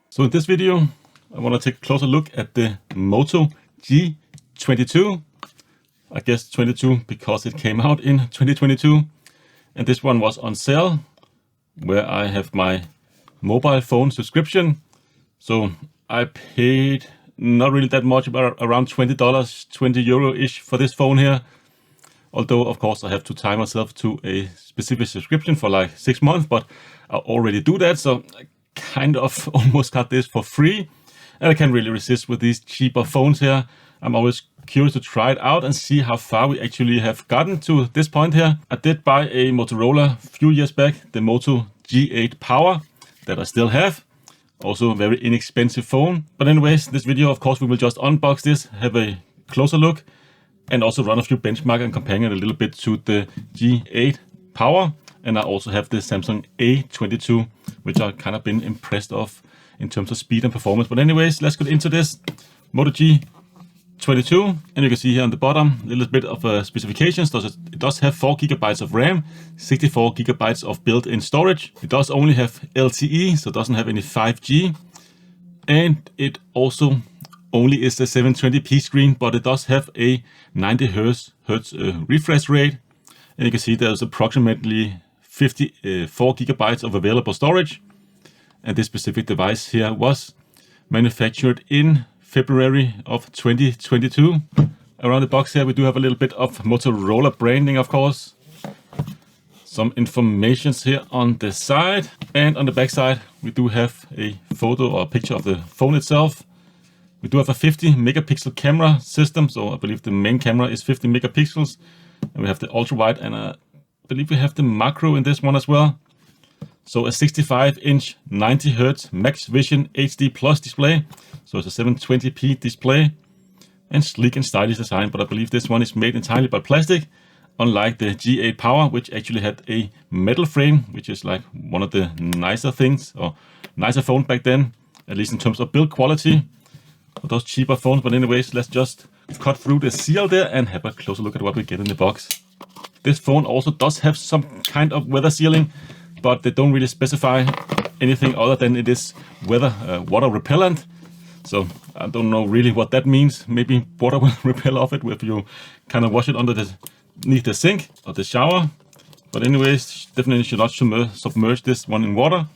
So in this video, I want to take a closer look at the Moto G22. I guess 22 because it came out in 2022. And this one was on sale, where I have my mobile phone subscription. So I paid not really that much, about around $20, €20-ish for this phone here. Although, of course, I have to tie myself to a specific subscription for like 6 months, but I already do that. So I kind of almost got this for free. And I can't really resist with these cheaper phones here. I'm always curious to try it out and see how far we actually have gotten to this point here. I did buy a Motorola a few years back, the Moto G8 Power, that I still have. Also a very inexpensive phone. But anyways, this video, of course, we will just unbox this, have a closer look, and also run a few benchmarks and comparing it a little bit to the G8 Power. And I also have the Samsung A22, which I've kind of been impressed of in terms of speed and performance. But anyways, let's get into this Moto G22. And you can see here on the bottom, a little bit of specifications. It does have 4 GB of RAM, 64 GB of built-in storage. It does only have LTE, so it doesn't have any 5G. And it also only is a 720p screen, but it does have a 90 Hz refresh rate. And you can see there's approximately 54 GB of available storage. And this specific device here was manufactured in February of 2022. Around the box here, we do have a little bit of Motorola branding, of course. Some information here on the side. And on the back side, we do have a photo or a picture of the phone itself. We do have a 50 megapixel camera system. So I believe the main camera is 50 megapixels. And we have the ultra wide, and I believe we have the macro in this one as well. So a 65-inch 90 Hz Max Vision HD Plus display. So it's a 720p display and sleek and stylish design. But I believe this one is made entirely by plastic, unlike the G8 Power, which actually had a metal frame, which is like one of the nicer things or nicer phones back then, at least in terms of build quality for those cheaper phones. But anyways, let's just cut through the seal there and have a closer look at what we get in the box. This phone also does have some kind of weather sealing, but they don't really specify anything other than it is water repellent. So I don't know really what that means. Maybe water will repel off it if you kind of wash it underneath the sink or the shower. But anyways, definitely should not submerge this one in water.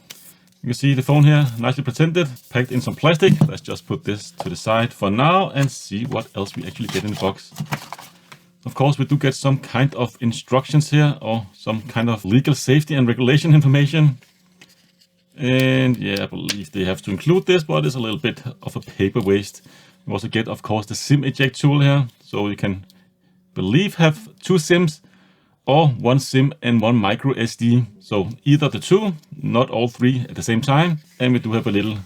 You can see the phone here, nicely protected, packed in some plastic. Let's just put this to the side for now and see what else we actually get in the box. Of course, we do get some kind of instructions here, or some kind of legal safety and regulation information. And yeah, I believe they have to include this, but it's a little bit of a paper waste. We also get, of course, the SIM eject tool here. So you can, have 2 SIMs, or 1 SIM and 1 micro SD. So either the 2, not all 3 at the same time. And we do have a little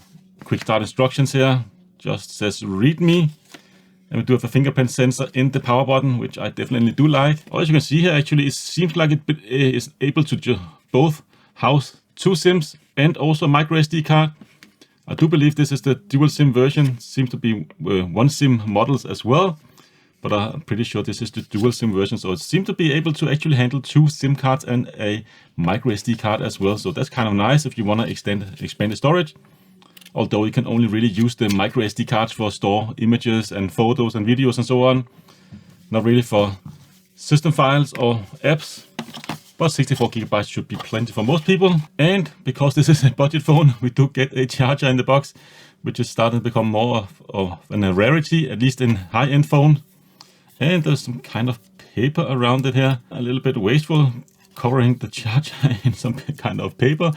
quick start instructions here. Just says read me. And we do have a fingerprint sensor in the power button, which I definitely do like. As you can see here, actually, it seems like it is able to both house 2 SIMs and also a micro SD card. I do believe this is the dual SIM version. Seems to be 1 SIM models as well. But I'm pretty sure this is the dual SIM version. So it seems to be able to actually handle 2 SIM cards and a micro SD card as well. So that's kind of nice if you want to expand the storage. Although you can only really use the micro SD cards for store images and photos and videos and so on. Not really for system files or apps. But 64 GB should be plenty for most people. And because this is a budget phone, we do get a charger in the box, which is starting to become more of a rarity, at least in high-end phones. And there's some kind of paper around it here. A little bit wasteful, covering the charger in some kind of paper.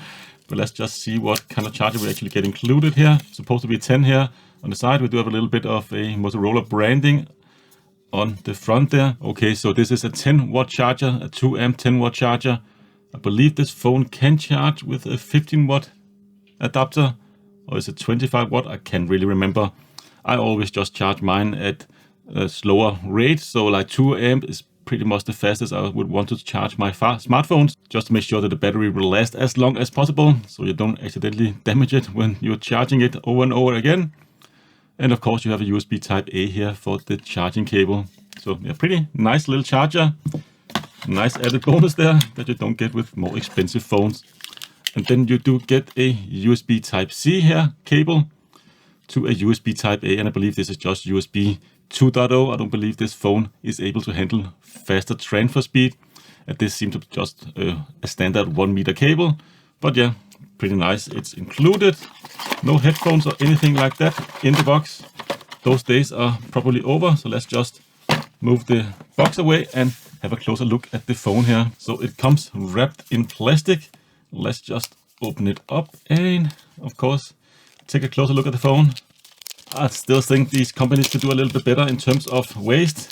But let's just see what kind of charger we actually get included here. It's supposed to be 10 here on the side. We do have a little bit of a Motorola branding on the front there. Okay, so this is a 10-watt charger, a 2 amp 10-watt charger. I believe this phone can charge with a 15-watt adapter. Or is it 25 watt? I can't really remember. I always just charge mine at a slower rate. So like 2 amp is pretty much the fastest I would want to charge my smartphones, just to make sure that the battery will last as long as possible, so you don't accidentally damage it when you're charging it over and over again. And of course you have a USB type A here for the charging cable. So yeah, pretty nice little charger. Nice added bonus there that you don't get with more expensive phones. And then you do get a USB Type-C here cable to a USB Type-A, and I believe this is just USB 2.0. I don't believe this phone is able to handle faster transfer speed. And this seems to be just a standard 1 meter cable. But yeah, pretty nice. It's included. No headphones or anything like that in the box. Those days are probably over. So let's just move the box away and have a closer look at the phone here. So it comes wrapped in plastic. Let's just open it up and, of course, take a closer look at the phone. I still think these companies could do a little bit better in terms of waste,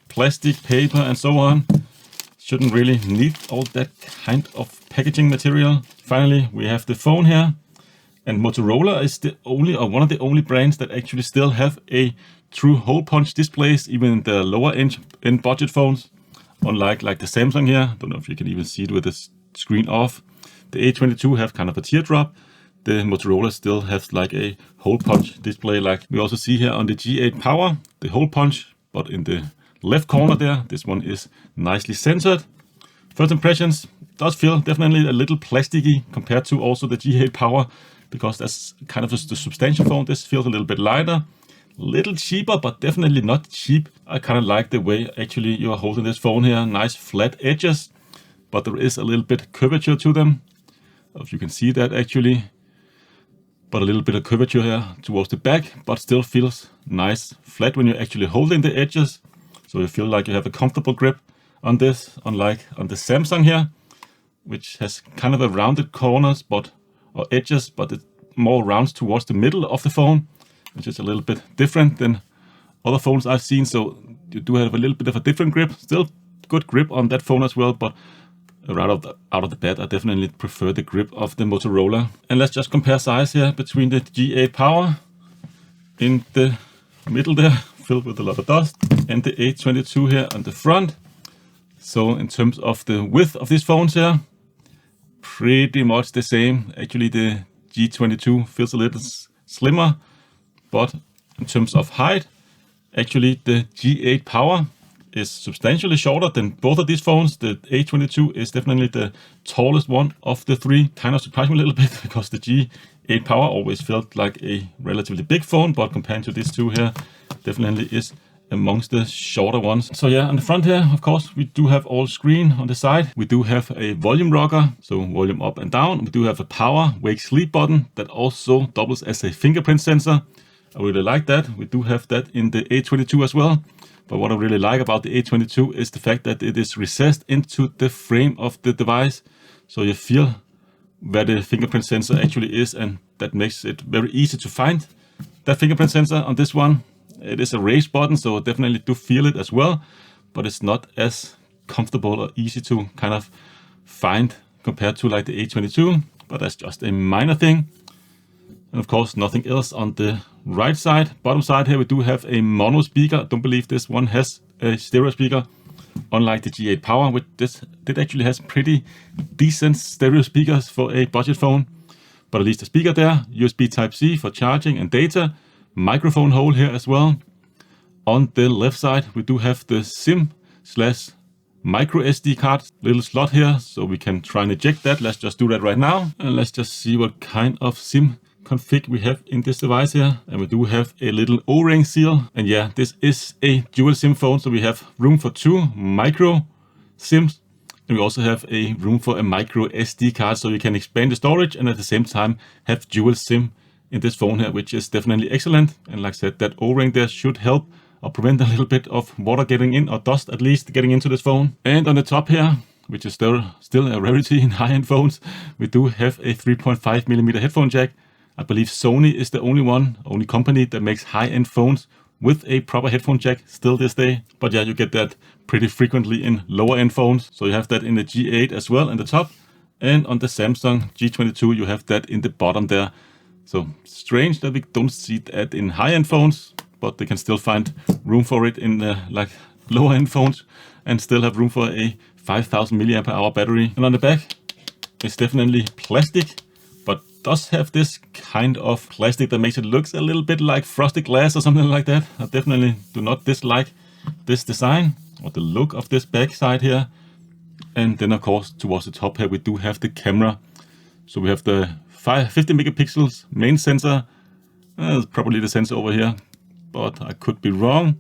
plastic, paper, and so on. Shouldn't really need all that kind of packaging material. Finally, we have the phone here. And Motorola is the only, or one of the only brands that actually still have a true hole punch displays, even in the lower end budget phones. Unlike like the Samsung here. Don't know if you can even see it with the screen off. The A22 have kind of a teardrop. The Motorola still has like a hole punch display, like we also see here on the G8 Power, the hole punch, but in the left corner there, this one is nicely centered. First impressions, does feel definitely a little plasticky compared to also the G8 Power, because that's kind of the substantial phone. This feels a little bit lighter, a little cheaper, but definitely not cheap. I kind of like the way actually you're holding this phone here. Nice flat edges, but there is a little bit curvature to them. If you can see that actually. But a little bit of curvature here towards the back, but still feels nice flat when you're actually holding the edges. So you feel like you have a comfortable grip on this, unlike on the Samsung here, which has kind of a rounded corners or edges, but it more rounds towards the middle of the phone, which is a little bit different than other phones I've seen. So you do have a little bit of a different grip, still good grip on that phone as well, but right out of the bat, I definitely prefer the grip of the Motorola. And let's just compare size here between the G8 Power in the middle there, filled with a lot of dust, and the A22 here on the front. So in terms of the width of these phones here, pretty much the same. Actually, the G22 feels a little slimmer, but in terms of height, actually the G8 Power is substantially shorter than both of these phones. The A22 is definitely the tallest one of the three. Kind of surprised me a little bit because the G8 Power always felt like a relatively big phone, but compared to these two here, definitely is amongst the shorter ones. So yeah, on the front here, of course, we do have all screen on the side. We do have a volume rocker, so volume up and down. We do have a power wake sleep button that also doubles as a fingerprint sensor. I really like that. We do have that in the A22 as well. But what I really like about the A22 is the fact that it is recessed into the frame of the device. So you feel where the fingerprint sensor actually is, and that makes it very easy to find that fingerprint sensor on this one. It is a raised button, so I definitely do feel it as well, but it's not as comfortable or easy to kind of find compared to like the A22, but that's just a minor thing. And of course, nothing else on the right side. Bottom side here, we do have a mono speaker. I don't believe this one has a stereo speaker, unlike the G8 Power, which it actually has pretty decent stereo speakers for a budget phone. But at least a speaker there, USB Type-C for charging and data, microphone hole here as well. On the left side, we do have the SIM/micro SD card little slot here, so we can try and eject that. Let's just do that right now, and let's just see what kind of SIM config we have in this device here. And we do have a little O-ring seal, and yeah, this is a dual SIM phone, so we have room for 2 micro SIMs, and we also have a room for a micro SD card, so you can expand the storage and at the same time have dual SIM in this phone here, which is definitely excellent. And like I said, that O-ring there should help or prevent a little bit of water getting in, or dust at least getting into this phone. And on the top here, which is still a rarity in high-end phones, we do have a 3.5mm headphone jack. I believe Sony is the only company that makes high-end phones with a proper headphone jack still this day. But yeah, you get that pretty frequently in lower-end phones. So you have that in the G8 as well in the top. And on the Samsung G22, you have that in the bottom there. So strange that we don't see that in high-end phones, but they can still find room for it in like lower-end phones and still have room for a 5000 mAh battery. And on the back, it's definitely plastic, but does have this kind of plastic that makes it look a little bit like frosted glass or something like that. I definitely do not dislike this design or the look of this back side here. And then of course towards the top here we do have the camera. So we have the 50 megapixels main sensor. It's probably the sensor over here, but I could be wrong.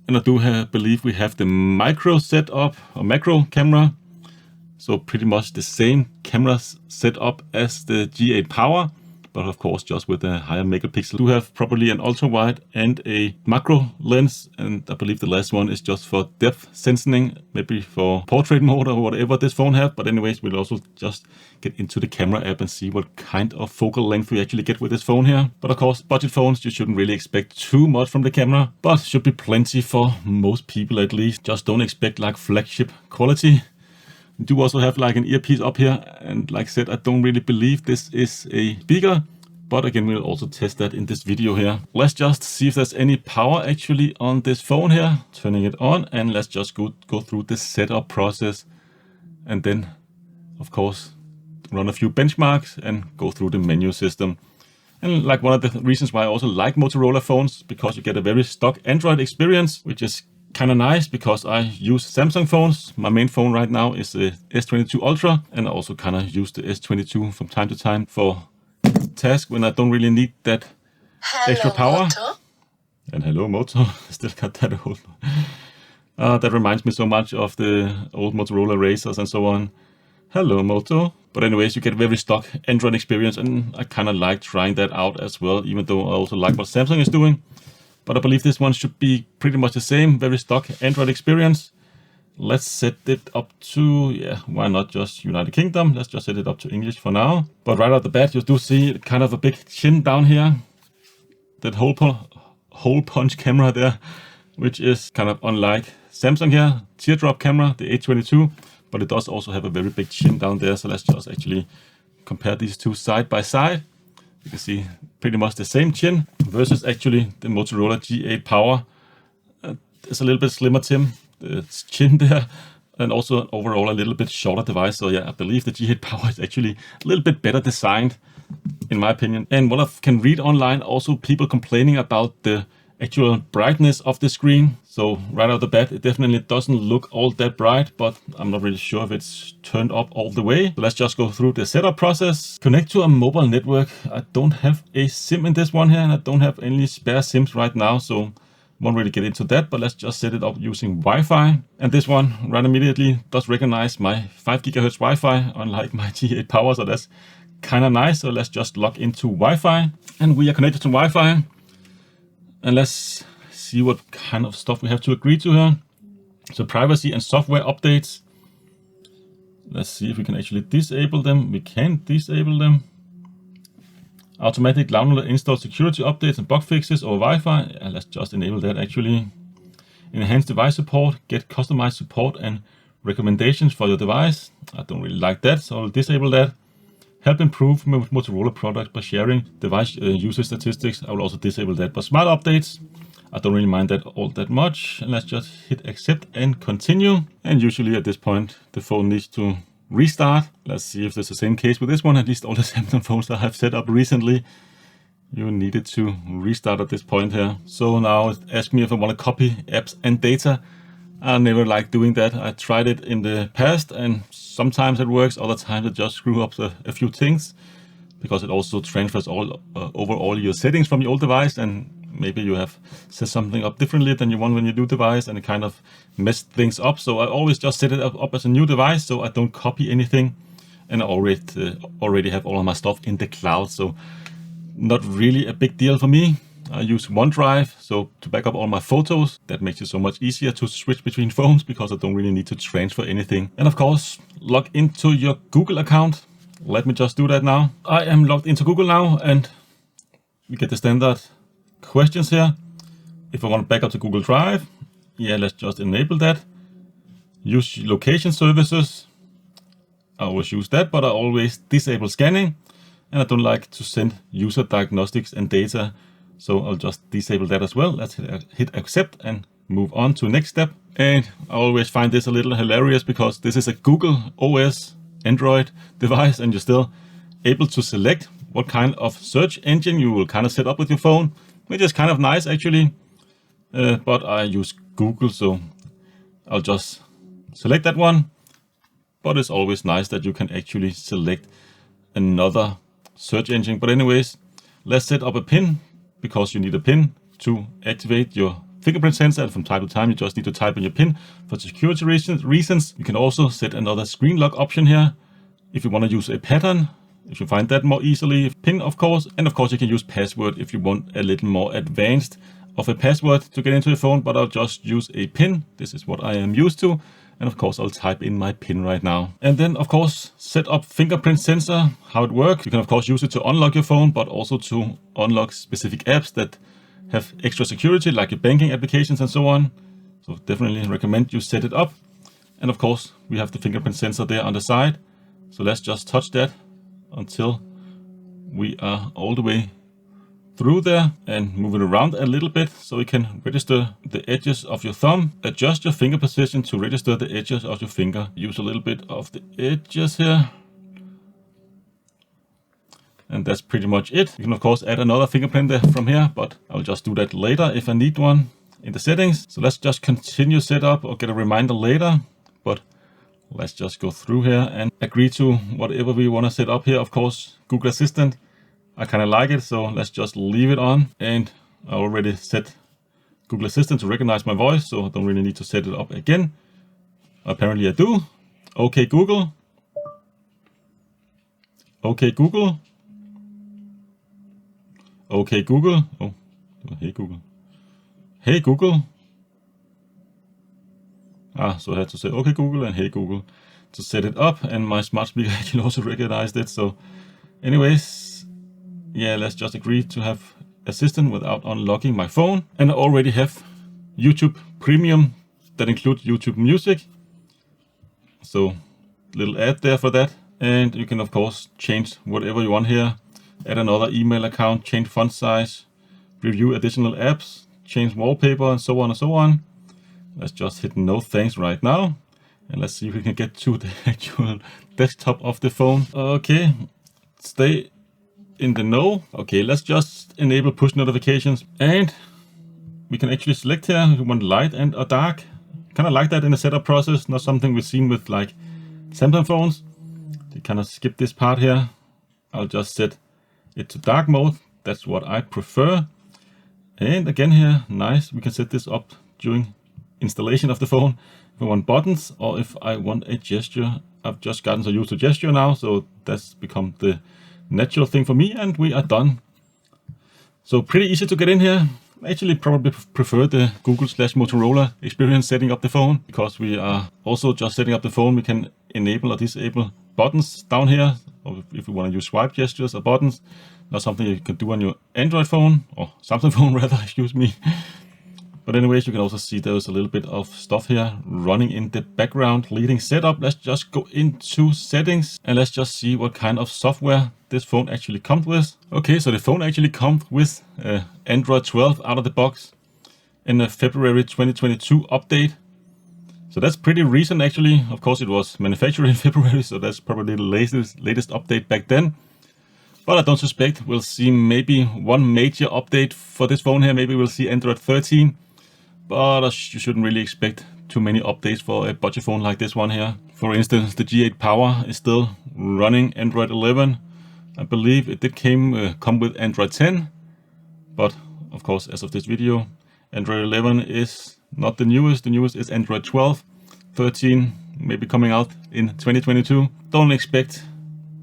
And I do believe we have the micro setup or macro camera. So pretty much the same camera setup as the G8 Power, but of course just with a higher megapixel. We do have probably an ultra wide and a macro lens, and I believe the last one is just for depth sensing, maybe for portrait mode or whatever this phone have. But anyways, we'll also just get into the camera app and see what kind of focal length we actually get with this phone here. But of course, budget phones, you shouldn't really expect too much from the camera, but should be plenty for most people at least. Just don't expect like flagship quality. We do also have like an earpiece up here, and like I said, I don't really believe this is a speaker, but again, we'll also test that in this video here. Let's just see if there's any power actually on this phone here. Turning it on, and let's just go through the setup process, and then of course run a few benchmarks and go through the menu system. And like one of the reasons why I also like Motorola phones, because you get a very stock Android experience, which is kind of nice because I use Samsung phones. My main phone right now is the S22 Ultra, and I also kind of use the S22 from time to time for tasks when I don't really need that extra power. Moto. And hello Moto, still got that old. That reminds me so much of the old Motorola Razrs and so on. Hello Moto. But anyways, you get very stock Android experience, and I kind of like trying that out as well, even though I also like what Samsung is doing. But I believe this one should be pretty much the same, very stock Android experience. Let's set it up to, why not just United Kingdom? Let's just set it up to English for now. But right off the bat, you do see kind of a big chin down here. That hole punch camera there, which is kind of unlike Samsung here. Teardrop camera, the A22, but it does also have a very big chin down there. So let's just actually compare these two side by side. You can see pretty much the same chin versus actually the Motorola G8 Power. It's a little bit slimmer the chin there, and also overall a little bit shorter device. So yeah, I believe the G8 Power is actually a little bit better designed, in my opinion. And what I can read online, also people complaining about the actual brightness of the screen. So right out the bat, it definitely doesn't look all that bright, but I'm not really sure if it's turned up all the way. So let's just go through the setup process. Connect to a mobile network. I don't have a SIM in this one here, and I don't have any spare SIMs right now, so won't really get into that, but let's just set it up using Wi-Fi. And this one right immediately does recognize my 5 GHz Wi-Fi, unlike my G8 Power, so that's kind of nice. So let's just log into Wi-Fi, and we are connected to Wi-Fi. And let's see what kind of stuff we have to agree to here. So privacy and software updates. Let's see if we can actually disable them. We can disable them. Automatic download and install security updates and bug fixes over Wi-Fi. Let's just enable that actually. Enhance device support, get customized support and recommendations for your device. I don't really like that, so I'll disable that. Help improve Motorola products by sharing device user statistics. I will also disable that. But smart updates, I don't really mind that all that much. And let's just hit accept and continue. And usually at this point, the phone needs to restart. Let's see if there's the same case with this one. At least all the Samsung phones that I've set up recently, you needed to restart at this point here. So now it's asking me if I want to copy apps and data. I never like doing that. I tried it in the past, and sometimes it works, other times it just screws up a few things, because it also transfers over all your settings from your old device, and maybe you have set something up differently than you want when you do device, and it kind of messed things up. So I always just set it up as a new device, so I don't copy anything, and I already have all of my stuff in the cloud, so not really a big deal for me. I use OneDrive, so to back up all my photos. That makes it so much easier to switch between phones, because I don't really need to transfer anything. And of course, log into your Google account. Let me just do that now. I am logged into Google now, and we get the standard questions here. If I want to back up to Google Drive, let's just enable that. Use location services. I always use that, but I always disable scanning, and I don't like to send user diagnostics and data. So I'll just disable that as well. Let's hit accept and move on to next step. And I always find this a little hilarious, because this is a Google OS Android device, and you're still able to select what kind of search engine you will kind of set up with your phone, which is kind of nice actually. But I use Google, so I'll just select that one. But it's always nice that you can actually select another search engine. But anyways, let's set up a pin, because you need a pin to activate your fingerprint sensor. And from time to time, you just need to type in your pin for security reasons. You can also set another screen lock option here if you want to use a pattern, if you find that more easily. Pin, of course. And of course, you can use password if you want a little more advanced of a password to get into your phone, but I'll just use a pin. This is what I am used to. And of course, I'll type in my pin right now. And then of course, set up fingerprint sensor, how it works. You can of course use it to unlock your phone, but also to unlock specific apps that have extra security, like your banking applications and so on. So definitely recommend you set it up. And of course, we have the fingerprint sensor there on the side. So let's just touch that until we are all the way through there, and move it around a little bit so you can register the edges of your thumb. Adjust your finger position to register the edges of your finger. Use a little bit of the edges here. And that's pretty much it. You can of course add another fingerprint there from here, but I'll just do that later if I need one in the settings. So let's just continue setup or get a reminder later. But let's just go through here and agree to whatever we want to set up here. Of course, Google Assistant. I kind of like it, so let's just leave it on. And I already set Google Assistant to recognize my voice, so I don't really need to set it up again. Apparently I do. Okay, Google. Okay, Google. Okay, Google. Oh, hey, Google. Hey, Google. So I had to say okay, Google, and hey, Google to set it up. And my smart speaker actually also recognized it. So anyways, yeah, let's just agree to have Assistant without unlocking my phone. And I already have YouTube Premium that includes YouTube Music. So little ad there for that. And you can of course change whatever you want here. Add another email account, change font size, review additional apps, change wallpaper, and so on and so on. Let's just hit no thanks right now. And let's see if we can get to the actual desktop of the phone. Okay, stay in the know. Okay, let's just enable push notifications, and we can actually select here if we want light and or dark. Kind of like that in the setup process, not something we've seen with like Samsung phones. You kind of skip this part here. I'll just set it to dark mode. That's what I prefer. And again here, nice, we can set this up during installation of the phone. If I want buttons or if I want a gesture. I've just gotten so used to gesture now, so that's become the natural thing for me, and we are done. So pretty easy to get in here. Actually probably prefer the Google/Motorola experience setting up the phone, because we are also just setting up the phone. We can enable or disable buttons down here, or if you want to use swipe gestures or buttons. Not something you can do on your Android phone, or Samsung phone rather, excuse me. But anyways, you can also see there's a little bit of stuff here running in the background, leading setup. Let's just go into settings and let's just see what kind of software this phone actually comes with. Okay, so the phone actually comes with Android 12 out of the box in a February 2022 update. So that's pretty recent actually. Of course, it was manufactured in February, so that's probably the latest update back then. But I don't suspect we'll see maybe one major update for this phone here. Maybe we'll see Android 13. But you shouldn't really expect too many updates for a budget phone like this one here. For instance, the G8 Power is still running Android 11. I believe it did come with Android 10. But of course, as of this video, Android 11 is not the newest. The newest is Android 12. 13 maybe coming out in 2022. Don't expect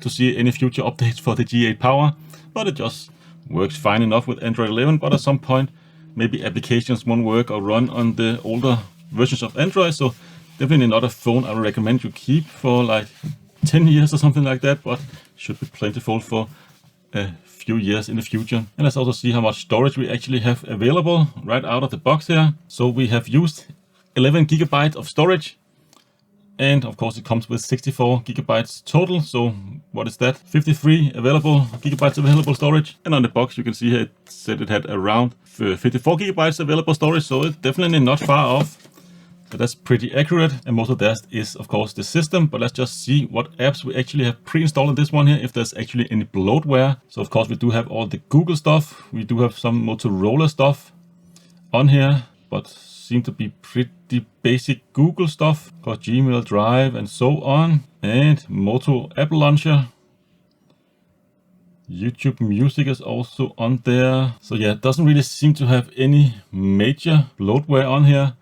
to see any future updates for the G8 Power, but it just works fine enough with Android 11. But at some point, maybe applications won't work or run on the older versions of Android. So definitely not a phone I would recommend you keep for like 10 years or something like that, but should be plentiful for a few years in the future. And let's also see how much storage we actually have available right out of the box here. So we have used 11 gigabytes of storage. And of course it comes with 64 gigabytes total. So what is that? 53 gigabytes available storage. And on the box you can see here it said it had around 54 gigabytes available storage. So it's definitely not far off. So that's pretty accurate. And most of that is of course the system. But let's just see what apps we actually have pre-installed in this one here, if there's actually any bloatware. So of course we do have all the Google stuff. We do have some Motorola stuff on here, but seem to be pretty basic Google stuff. Got Gmail, Drive, and so on. And Moto App Launcher. YouTube Music is also on there. So yeah, it doesn't really seem to have any major bloatware on here,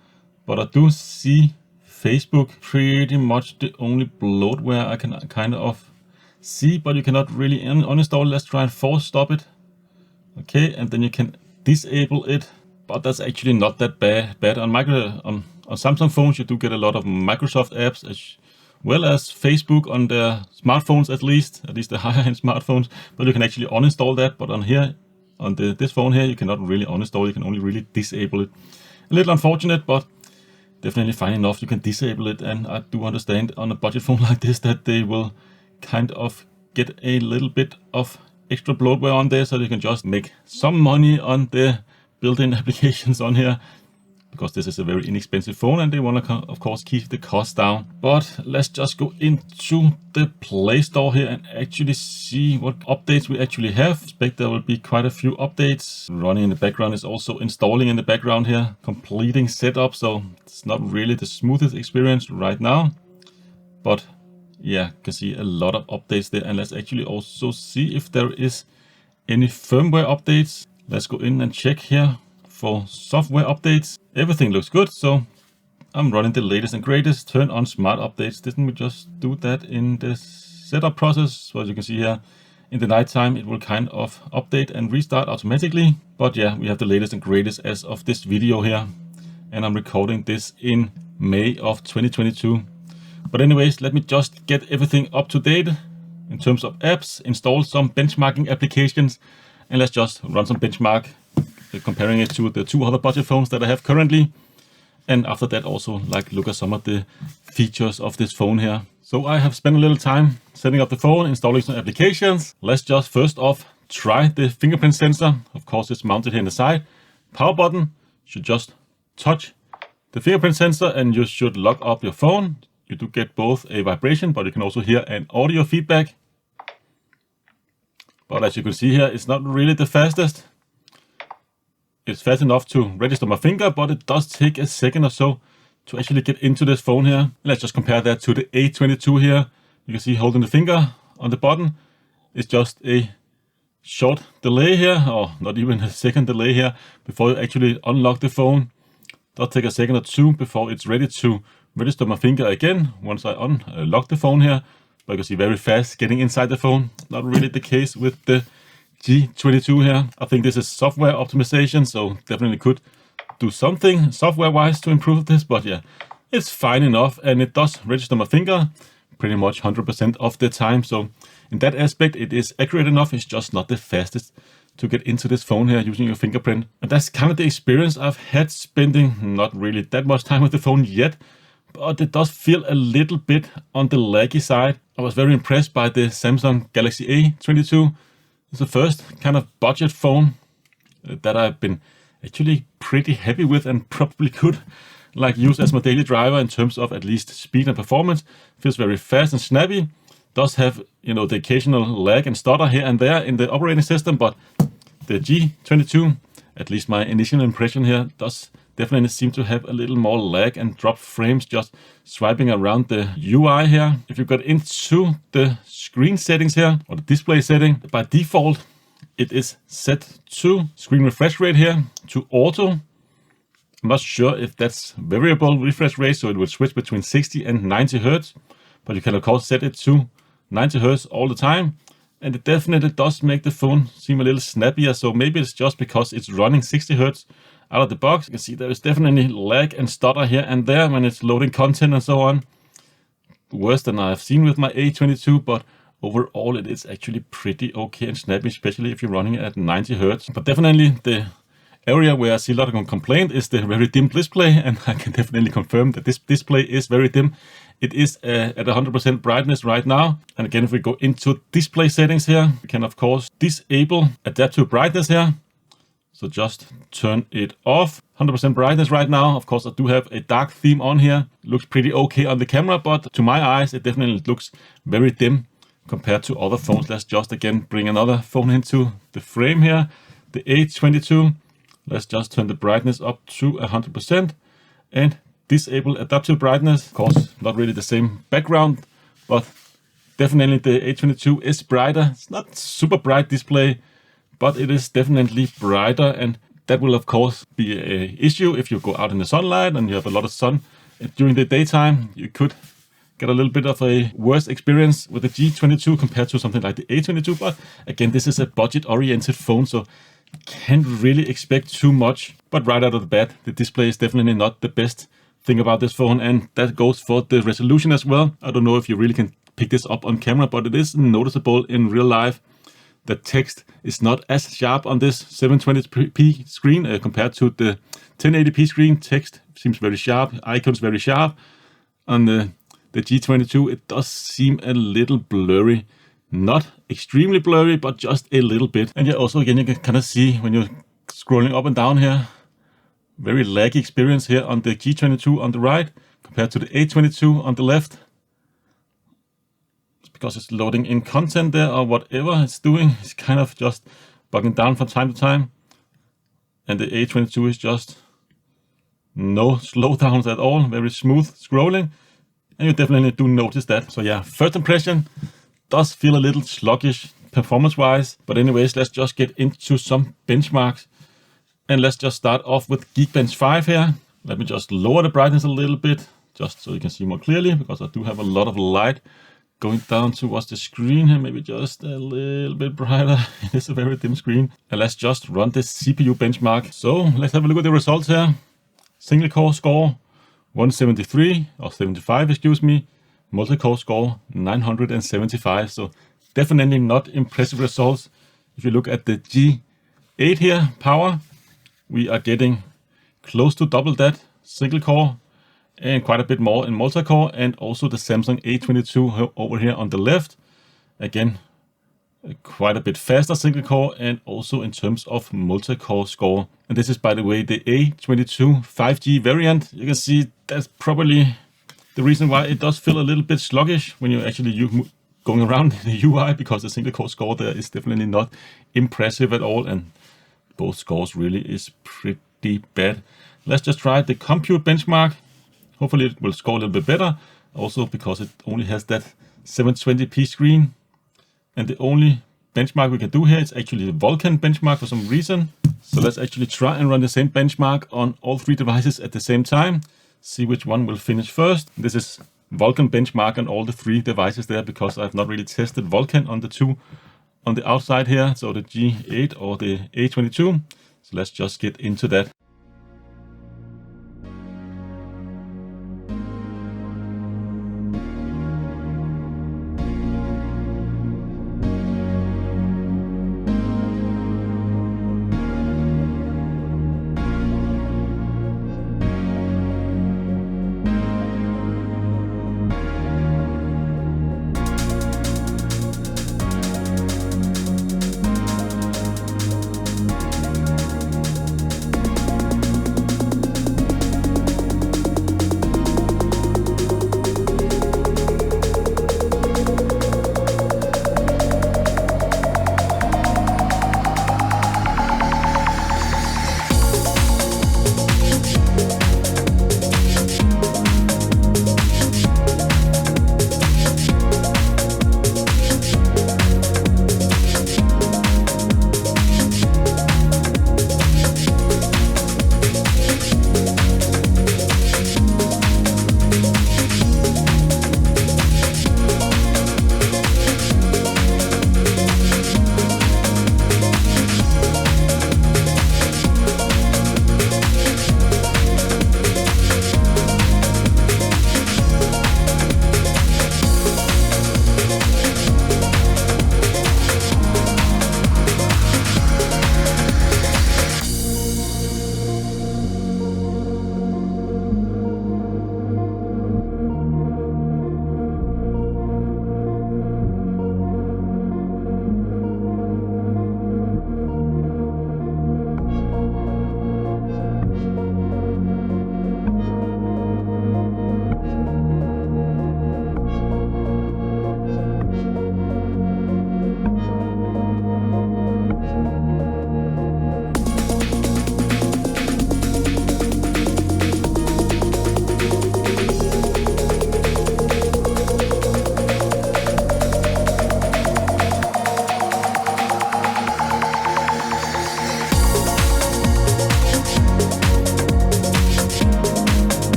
but I do see Facebook pretty much the only bloatware I can kind of see, but you cannot really uninstall. Let's try and force stop it. Okay, and then you can disable it, but that's actually not that bad. On Samsung phones, you do get a lot of Microsoft apps, as well as Facebook on their smartphones, at least the higher-end smartphones. But you can actually uninstall that. But on here, on this phone here, you cannot really uninstall. You can only really disable it. A little unfortunate, but definitely fine enough. You can disable it, and I do understand on a budget phone like this that they will kind of get a little bit of extra bloatware on there, so you can just make some money on the built-in applications on here, because this is a very inexpensive phone and they want to of course keep the cost down. But let's just go into the Play Store here and actually see what updates we actually have. I expect there will be quite a few updates. Running in the background is also installing in the background here, completing setup, so it's not really the smoothest experience right now, but yeah, you can see a lot of updates there. And let's actually also see if there is any firmware updates. Let's go in and check here for software updates. Everything looks good, so I'm running the latest and greatest. Turn on smart updates. Didn't we just do that in the setup process? So as you can see here, in the nighttime it will kind of update and restart automatically. But yeah, we have the latest and greatest as of this video here, and I'm recording this in May of 2022. But anyways, let me just get everything up to date in terms of apps, install some benchmarking applications, and let's just run some benchmark, comparing it to the two other budget phones that I have currently. And after that also look at some of the features of this phone here. So I have spent a little time setting up the phone, installing some applications. Let's just first off try the fingerprint sensor. Of course it's mounted here in the side. Power button should just touch the fingerprint sensor and you should lock up your phone. You do get both a vibration, but you can also hear an audio feedback. But as you can see here, it's not really the fastest. It's fast enough to register my finger, but it does take a second or so to actually get into this phone here. Let's just compare that to the A22 here. You can see holding the finger on the button. It's just a short delay here, or not even a second delay here, before you actually unlock the phone. It does take a second or two before it's ready to register my finger again once I unlock the phone here. But you can see very fast getting inside the phone. Not really the case with the G22 here. I think this is software optimization, so definitely could do something software-wise to improve this. But yeah, it's fine enough, and it does register my finger pretty much 100% of the time. So in that aspect, it is accurate enough. It's just not the fastest to get into this phone here using your fingerprint. And that's kind of the experience I've had, spending not really that much time with the phone yet. But it does feel a little bit on the laggy side. I was very impressed by the Samsung Galaxy A22. It's the first kind of budget phone that I've been actually pretty happy with and probably could use as my daily driver in terms of at least speed and performance. Feels very fast and snappy. Does have, the occasional lag and stutter here and there in the operating system, but the G22, at least my initial impression here, does definitely seem to have a little more lag and drop frames just swiping around the UI here. If you got into the screen settings here, or the display setting, by default, it is set to screen refresh rate here, to auto. I'm not sure if that's variable refresh rate, so it will switch between 60 and 90 Hertz, but you can of course set it to 90 Hertz all the time. And it definitely does make the phone seem a little snappier, so maybe it's just because it's running 60 Hertz out of the box. You can see there is definitely lag and stutter here and there when it's loading content and so on. Worse than I've seen with my A22, but overall it is actually pretty okay and snappy, especially if you're running at 90 Hertz. But definitely the area where I see a lot of complaint is the very dim display, and I can definitely confirm that this display is very dim. It is at 100% brightness right now. And again, if we go into display settings here, we can of course disable adaptive brightness here. So just turn it off. 100% brightness right now. Of course, I do have a dark theme on here. Looks pretty okay on the camera, but to my eyes, it definitely looks very dim compared to other phones. Let's just again bring another phone into the frame here. The A22. Let's just turn the brightness up to 100% and disable adaptive brightness. Of course, not really the same background, but Definitely the A22 is brighter. It's not super bright display, but it is definitely brighter, and that will of course be an issue if you go out in the sunlight and you have a lot of sun during the daytime. You could get a little bit of a worse experience with the G22 compared to something like the A22, but again, this is a budget-oriented phone, so can't really expect too much. But right out of the bat, the display is definitely not the best thing about this phone, and that goes for the resolution as well. I don't know if you really can pick this up on camera, but it is noticeable in real life. The text is not as sharp on this 720p screen compared to the 1080p screen. Text seems very sharp, icons very sharp. On the G22, it does seem a little blurry. Not extremely blurry, but just a little bit. And yeah, also again, you can kind of see when you're scrolling up and down here, very laggy experience here on the G22 on the right compared to the A22 on the left. It's because it's loading in content there or whatever it's doing. It's kind of just bogging down from time to time. And the A22 is just no slowdowns at all, very smooth scrolling. And you definitely do notice that. So yeah, first impression does feel a little sluggish performance-wise. But anyways, let's just get into some benchmarks. And let's just start off with Geekbench 5 here. Let me just lower the brightness a little bit, just so you can see more clearly, because I do have a lot of light going down towards the screen here, maybe just a little bit brighter. It is a very dim screen. And let's just run this CPU benchmark. So let's have a look at the results here. Single core score 173, or 75, excuse me. Multi-core score 975. So definitely not impressive results. If you look at the G8 here, power, we are getting close to double that single core and quite a bit more in multi-core, and also the Samsung A22 over here on the left. Again, quite a bit faster single core and also in terms of multi-core score. And this is, by the way, the A22 5G variant. You can see that's probably the reason why it does feel a little bit sluggish when you're actually going around the UI, because the single core score there is definitely not impressive at all, and both scores really is pretty bad. Let's just try the compute benchmark. Hopefully it will score a little bit better, also because it only has that 720p screen. And the only benchmark we can do here is actually the Vulkan benchmark for some reason. So let's actually try and run the same benchmark on all three devices at the same time. See which one will finish first. This is Vulkan benchmark on all the three devices there, because I've not really tested Vulkan on the two on the outside here, so the G8 or the A22. So let's just get into that.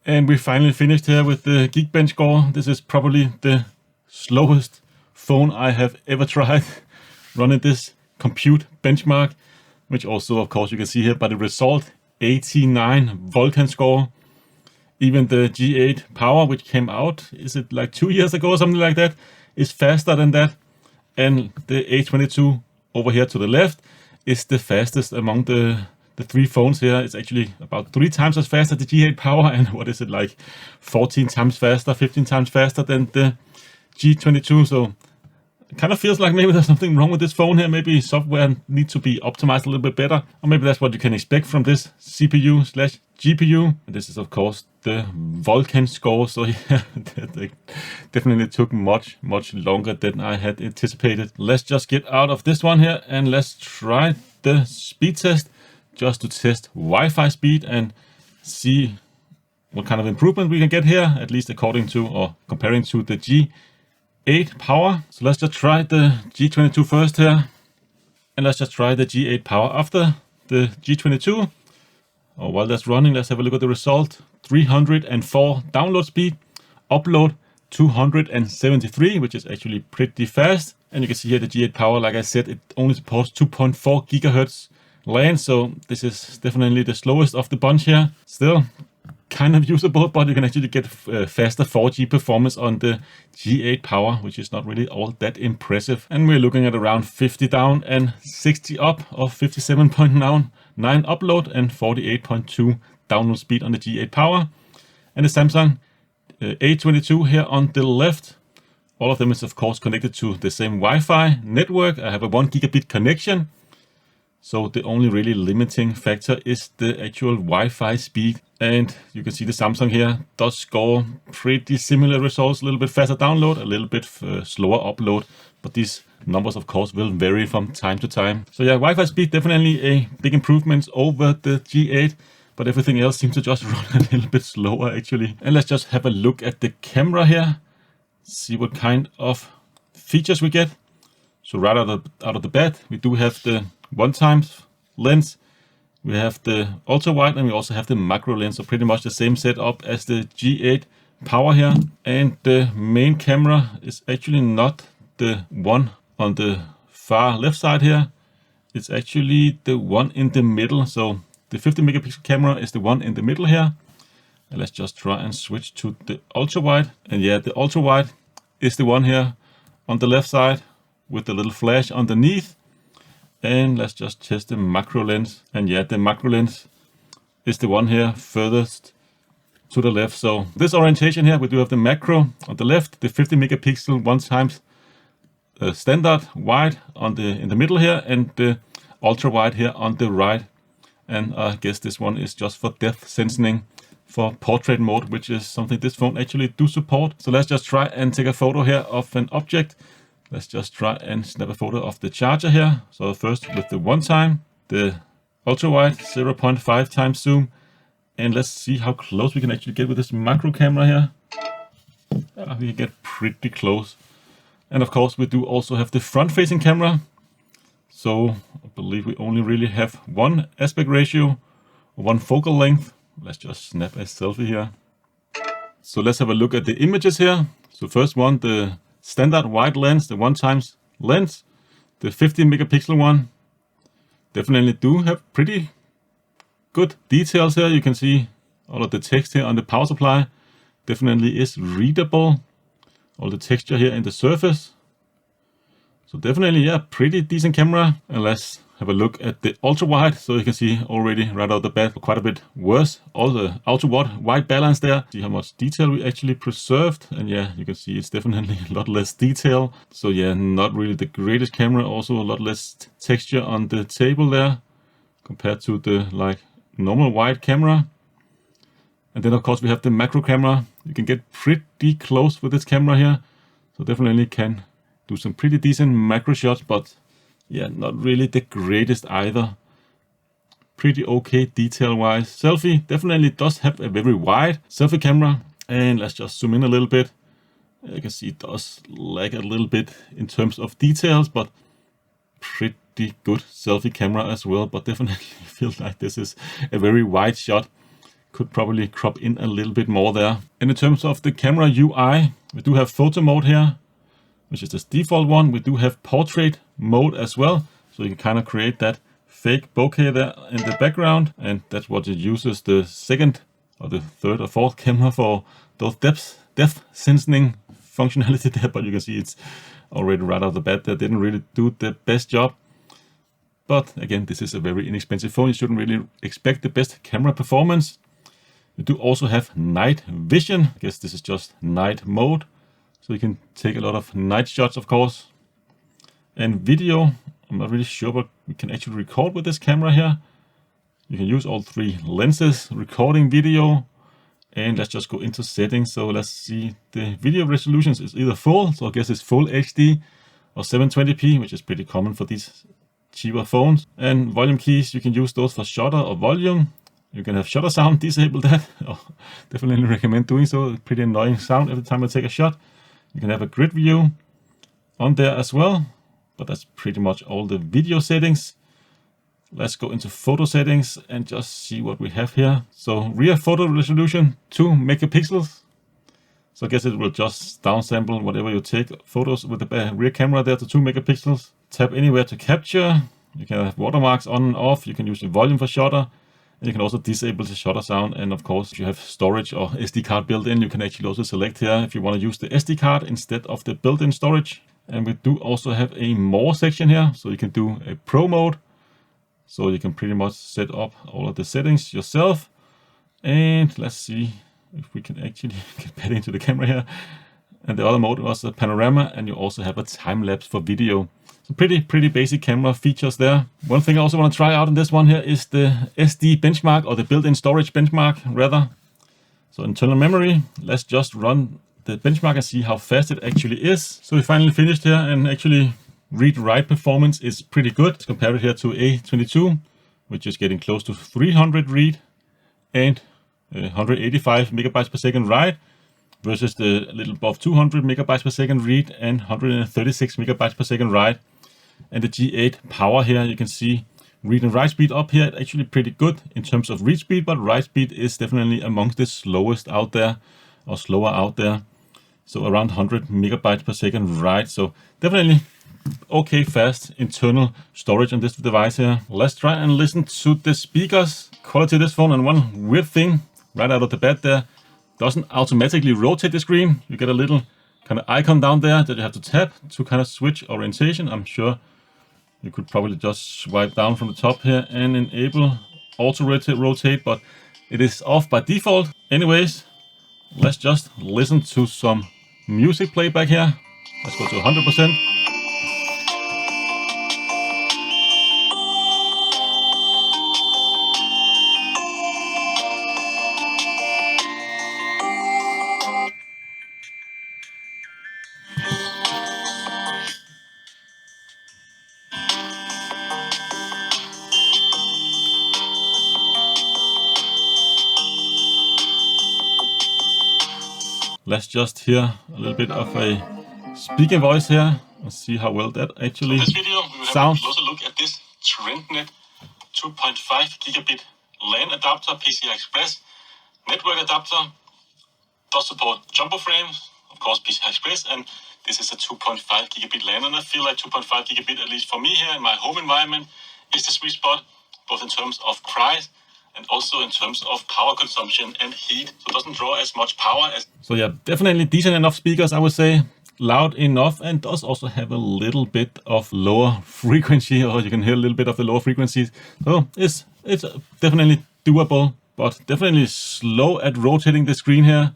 And we finally finished here with the Geekbench score. This is probably the slowest phone I have ever tried running this compute benchmark, which also, of course, you can see here by the result, 89 Vulkan score. Even the G8 Power, which came out, is it like 2 years ago or something like that, is faster than that. And the A22 over here to the left is the fastest among the 3 phones here. It's actually about 3 times as fast as the G8 Power, and what is it, like 14 times faster, 15 times faster than the G22. So it kind of feels like maybe there's something wrong with this phone here. Maybe software needs to be optimized a little bit better, or maybe that's what you can expect from this CPU/GPU. And this is, of course, the Vulkan score. So yeah, they definitely took much longer than I had anticipated. Let's just get out of this one here and let's try the speed test, just to test Wi-Fi speed and see what kind of improvement we can get here, at least according to or comparing to the G8 Power. So let's just try the G22 first here, and let's just try the G8 Power after the G22. Oh, while that's running, let's have a look at the result. 304 download speed, upload 273, which is actually pretty fast. And you can see here the G8 Power, like I said, it only supports 2.4 gigahertz LAN, so this is definitely the slowest of the bunch here. Still kind of usable, but you can actually get faster 4G performance on the G8 Power, which is not really all that impressive. And we're looking at around 50 down and 60 up, or 57.9 upload and 48.2 download speed on the G8 Power. And the Samsung A22 here on the left, all of them is of course connected to the same Wi-Fi network. I have a 1 gigabit connection. So the only really limiting factor is the actual Wi-Fi speed. And you can see the Samsung here does score pretty similar results, a little bit faster download, a little bit slower upload. But these numbers, of course, will vary from time to time. So yeah, Wi-Fi speed definitely a big improvement over the G8, but everything else seems to just run a little bit slower actually. And let's just have a look at the camera here, see what kind of features we get. So right out of the bat, we do have the 1x lens, we have the ultra wide, and we also have the macro lens. So pretty much the same setup as the G8 Power here. And the main camera is actually not the one on the far left side here. It's actually the one in the middle. So the 50 megapixel camera is the one in the middle here. And let's just try and switch to the ultra wide. And yeah, the ultra wide is the one here on the left side with the little flash underneath. And let's just test the macro lens. And yeah, the macro lens is the one here furthest to the left. So this orientation here, we do have the macro on the left, the 50 megapixel 1x standard wide in the middle here, and the ultra wide here on the right. And I guess this one is just for depth sensing for portrait mode, which is something this phone actually do support. So let's just try and take a photo here of an object. Let's just try and snap a photo of the charger here. So first with the 1x, the ultra wide 0.5 times zoom, and let's see how close we can actually get with this macro camera here. We can get pretty close. And of course we do also have the front facing camera. So I believe we only really have one aspect ratio, one focal length. Let's just snap a selfie here. So let's have a look at the images here. So first one, the standard wide lens, the 1x lens, the 50 megapixel one. Definitely do have pretty good details here. You can see all of the text here on the power supply definitely is readable. All the texture here in the surface. So definitely, yeah, pretty decent camera. And let's have a look at the ultra wide. So you can see already right out the bat quite a bit worse. All the ultra wide balance there. See how much detail we actually preserved. And yeah, you can see it's definitely a lot less detail. So yeah, not really the greatest camera. Also a lot less texture on the table there compared to the like normal wide camera. And then of course we have the macro camera. You can get pretty close with this camera here. So definitely can do some pretty decent macro shots, but yeah, not really the greatest either. Pretty okay detail wise. Selfie definitely does have a very wide selfie camera. And let's just zoom in a little bit. You can see it does lag a little bit in terms of details, but pretty good selfie camera as well. But definitely feels like this is a very wide shot could probably crop in a little bit more there. And in terms of the camera UI, we do have photo mode here, which is the default one. We do have portrait mode as well. So you can kind of create that fake bokeh there in the background. And that's what it uses the second or the third or fourth camera for those depth sensing functionality there. But you can see it's already right off the bat that didn't really do the best job. But again, this is a very inexpensive phone. You shouldn't really expect the best camera performance. You do also have night vision. I guess this is just night mode. So you can take a lot of night shots, of course. And video, I'm not really sure what we can actually record with this camera here. You can use all three lenses, recording video. And let's just go into settings. So let's see, the video resolutions is either full, so I guess it's full HD, or 720p, which is pretty common for these cheaper phones. And volume keys, you can use those for shutter or volume. You can have shutter sound, disable that. Oh, definitely recommend doing so. Pretty annoying sound every time I take a shot. You can have a grid view on there as well, but that's pretty much all the video settings. Let's go into photo settings and just see what we have here. So rear photo resolution, 2 megapixels. So I guess it will just downsample whatever you take photos with the rear camera there to 2 megapixels. Tap anywhere to capture. You can have watermarks on and off. You can use the volume for shutter. And you can also disable the shutter sound. And of course, if you have storage or SD card built in, you can actually also select here if you want to use the SD card instead of the built-in storage. And we do also have a more section here. So you can do a pro mode. So you can pretty much set up all of the settings yourself. And let's see if we can actually get better into the camera here. And the other mode was a panorama, and you also have a time lapse for video. So pretty basic camera features there. One thing I also want to try out in this one here is the SD benchmark, or the built-in storage benchmark rather. So internal memory, let's just run the benchmark and see how fast it actually is. So we finally finished here, and actually read-write performance is pretty good. Let's compare it here to A22, which is getting close to 300 read and 185 megabytes per second write, versus the little above 200 megabytes per second read and 136 megabytes per second write. And the G8 power here, you can see read and write speed up here, actually pretty good in terms of read speed, but write speed is definitely amongst the slowest out there, or slower out there. So around 100 megabytes per second write. So definitely okay fast internal storage on this device here. Let's try and listen to the speakers quality of this phone. And one weird thing right out of the bat there, doesn't automatically rotate the screen. You get a little kind of icon down there that you have to tap to kind of switch orientation. I'm sure you could probably just swipe down from the top here and enable auto rotate, but it is off by default. Anyways, let's just listen to some music playback here. Let's go to 100%. Let's just hear a little bit of a speaking voice here. Let's see how well that actually sounds. In this video, we will have a closer look at this TrendNet 2.5 gigabit LAN adapter, PCI Express network adapter. Does support jumbo frames, of course PCI Express, and this is a 2.5 gigabit LAN, and I feel like 2.5 gigabit, at least for me here in my home environment, is the sweet spot, both in terms of price and also in terms of power consumption and heat. So it doesn't draw as much power as... So yeah, definitely decent enough speakers, I would say. Loud enough, and does also have a little bit of lower frequency, or you can hear a little bit of the lower frequencies. So it's definitely doable, but definitely slow at rotating the screen here.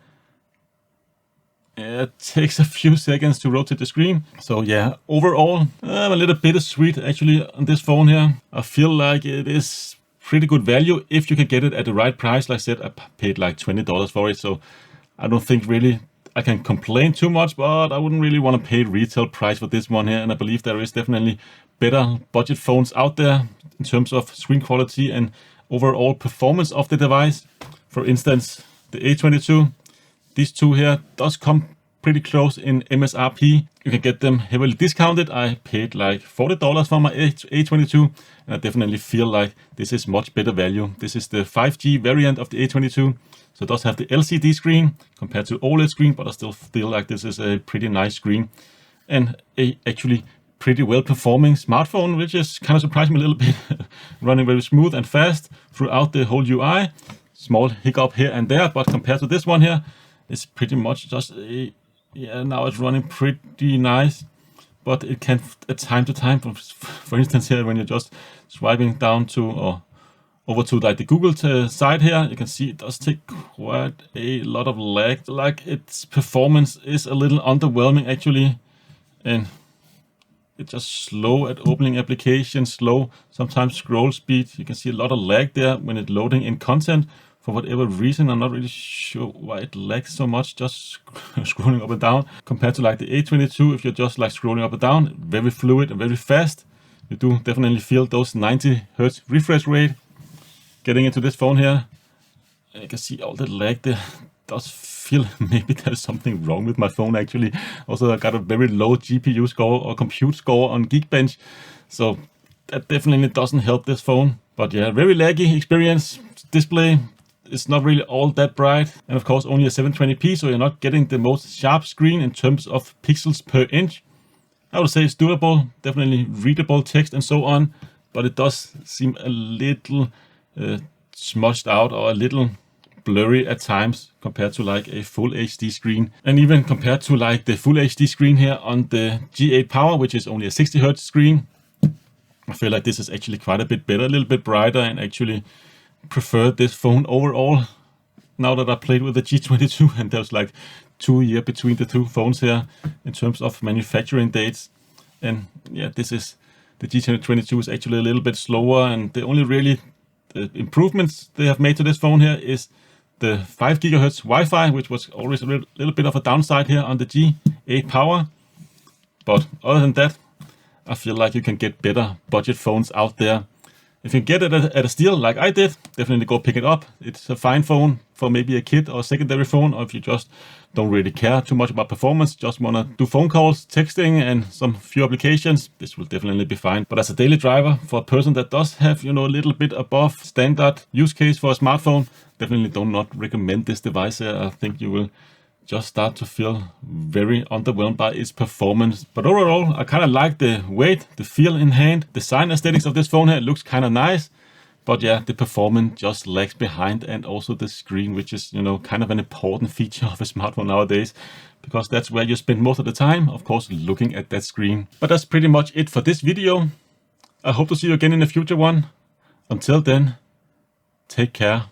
It takes a few seconds to rotate the screen. So yeah, overall, I'm a little bittersweet actually on this phone here. I feel like it is pretty good value if you can get it at the right price. Like I said, I paid like $20 for it, so I don't think really I can complain too much, but I wouldn't really want to pay retail price for this one here. And I believe there is definitely better budget phones out there in terms of screen quality and overall performance of the device. For instance, the A22, these two here does come pretty close in MSRP. you can get them heavily discounted. I paid like $40 for my A22, and I definitely feel like this is much better value. This is the 5G variant of the A22, so it does have the LCD screen compared to OLED screen, but I still feel like this is a pretty nice screen and a actually pretty well performing smartphone, which is kind of surprised me a little bit. Running very smooth and fast throughout the whole UI. Small hiccup here and there, but compared to this one here, it's pretty much just a, yeah, now it's running pretty nice, but it can at time to time, for instance here, when you're just swiping down to or over to like the Google side here, you can see it does take quite a lot of lag. Like its performance is a little underwhelming actually, and it's just slow at opening applications, slow, sometimes scroll speed. You can see a lot of lag there when it's loading in content. For whatever reason, I'm not really sure why it lags so much, just scrolling up and down. Compared to like the A22, if you're just like scrolling up and down, very fluid and very fast. You do definitely feel those 90 Hz refresh rate. Getting into this phone here, you can see all the lag there. Does feel maybe there's something wrong with my phone actually. Also, I got a very low GPU score or compute score on Geekbench, so that definitely doesn't help this phone. But yeah, very laggy experience. Display is not really all that bright, and of course only a 720p, so you're not getting the most sharp screen in terms of pixels per inch. I would say it's doable, definitely readable text and so on, but it does seem a little smudged out or a little blurry at times compared to like a full HD screen, and even compared to like the full HD screen here on the G8 Power, which is only a 60 Hz screen. I feel like this is actually quite a bit better, a little bit brighter, and actually prefer this phone overall now that I played with the G22, and there's like 2 years between the two phones here in terms of manufacturing dates. And yeah, this is the G22 is actually a little bit slower, and the only really improvements they have made to this phone here is the 5 GHz Wi-Fi, which was always a little bit of a downside here on the G8 Power. But other than that, I feel like you can get better budget phones out there. If you get it at a steal like I did, definitely go pick it up. It's a fine phone for maybe a kid or a secondary phone, or if you just don't really care too much about performance, just want to do phone calls, texting, and some few applications, this will definitely be fine. But as a daily driver, for a person that does have, you know, a little bit above standard use case for a smartphone, definitely do not recommend this device here. I think you will just start to feel very underwhelmed by its performance. But overall, I kind of like the weight, the feel in hand, design aesthetics of this phone here. It looks kind of nice, but yeah, the performance just lags behind, and also the screen, which is, you know, kind of an important feature of a smartphone nowadays, because that's where you spend most of the time, of course, looking at that screen. But that's pretty much it for this video. I hope to see you again in a future one. Until then, take care.